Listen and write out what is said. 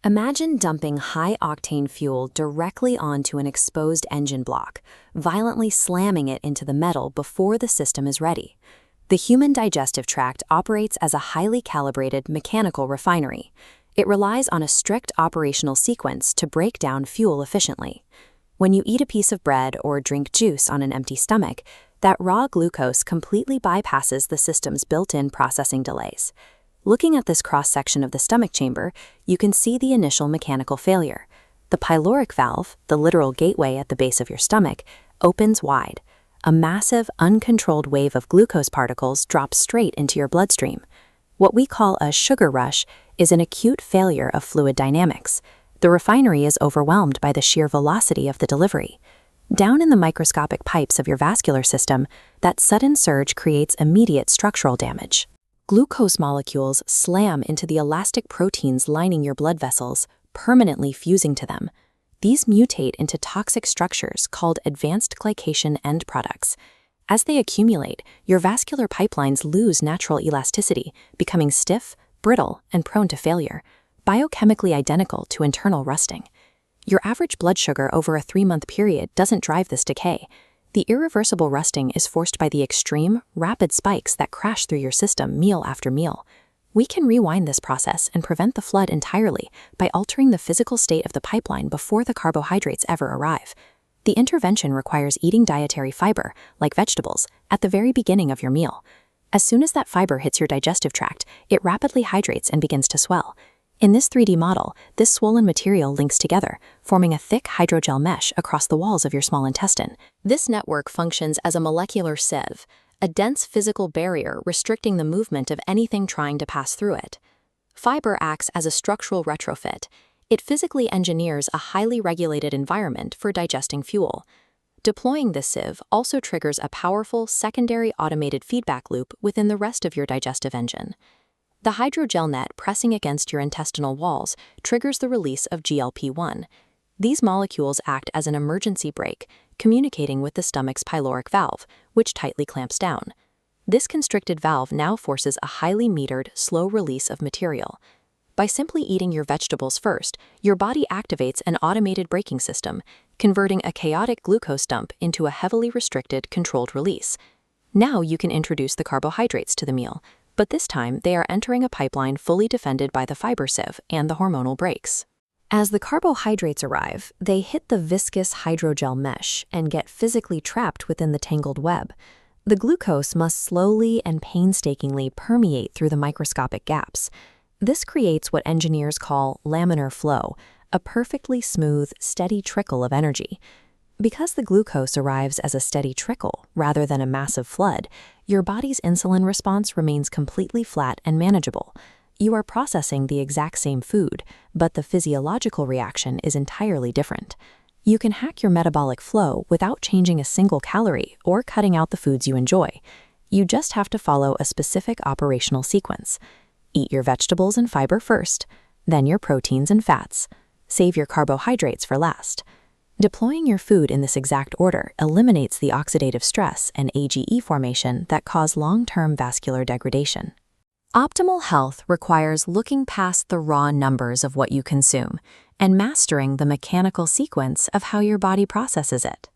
Imagine dumping high-octane fuel directly onto an exposed engine block, violently slamming it into the metal before the system is ready. The human digestive tract operates as a highly calibrated mechanical refinery. It relies on a strict operational sequence to break down fuel efficiently. When you eat a piece of bread or drink juice on an empty stomach, that raw glucose completely bypasses the system's built-in processing delays. Looking at this cross-section of the stomach chamber, you can see the initial mechanical failure. The pyloric valve, the literal gateway at the base of your stomach, opens wide. A massive, uncontrolled wave of glucose particles drops straight into your bloodstream. What we call a sugar rush is an acute failure of fluid dynamics. The refinery is overwhelmed by the sheer velocity of the delivery. Down in the microscopic pipes of your vascular system, that sudden surge creates immediate structural damage. Glucose molecules slam into the elastic proteins lining your blood vessels, permanently fusing to them. These mutate into toxic structures called advanced glycation end products. As they accumulate, your vascular pipelines lose natural elasticity, becoming stiff, brittle, and prone to failure, biochemically identical to internal rusting. Your average blood sugar over a 3-month period doesn't drive this decay. The irreversible rusting is forced by the extreme, rapid spikes that crash through your system meal after meal. We can rewind this process and prevent the flood entirely by altering the physical state of the pipeline before the carbohydrates ever arrive. The intervention requires eating dietary fiber, like vegetables, at the very beginning of your meal. As soon as that fiber hits your digestive tract, it rapidly hydrates and begins to swell. In this 3D model, this swollen material links together, forming a thick hydrogel mesh across the walls of your small intestine. This network functions as a molecular sieve, a dense physical barrier restricting the movement of anything trying to pass through it. Fiber acts as a structural retrofit. It physically engineers a highly regulated environment for digesting fuel. Deploying this sieve also triggers a powerful secondary automated feedback loop within the rest of your digestive engine. The hydrogel net pressing against your intestinal walls triggers the release of GLP-1. These molecules act as an emergency brake, communicating with the stomach's pyloric valve, which tightly clamps down. This constricted valve now forces a highly metered, slow release of material. By simply eating your vegetables first, your body activates an automated braking system, converting a chaotic glucose dump into a heavily restricted, controlled release. Now you can introduce the carbohydrates to the meal, but this time they are entering a pipeline fully defended by the fiber sieve and the hormonal brakes. As the carbohydrates arrive, they hit the viscous hydrogel mesh and get physically trapped within the tangled web. The glucose must slowly and painstakingly permeate through the microscopic gaps. This creates what engineers call laminar flow, a perfectly smooth, steady trickle of energy. Because the glucose arrives as a steady trickle rather than a massive flood, your body's insulin response remains completely flat and manageable. You are processing the exact same food, but the physiological reaction is entirely different. You can hack your metabolic flow without changing a single calorie or cutting out the foods you enjoy. You just have to follow a specific operational sequence. Eat your vegetables and fiber first, then your proteins and fats. Save your carbohydrates for last. Deploying your food in this exact order eliminates the oxidative stress and AGE formation that cause long-term vascular degradation. Optimal health requires looking past the raw numbers of what you consume and mastering the mechanical sequence of how your body processes it.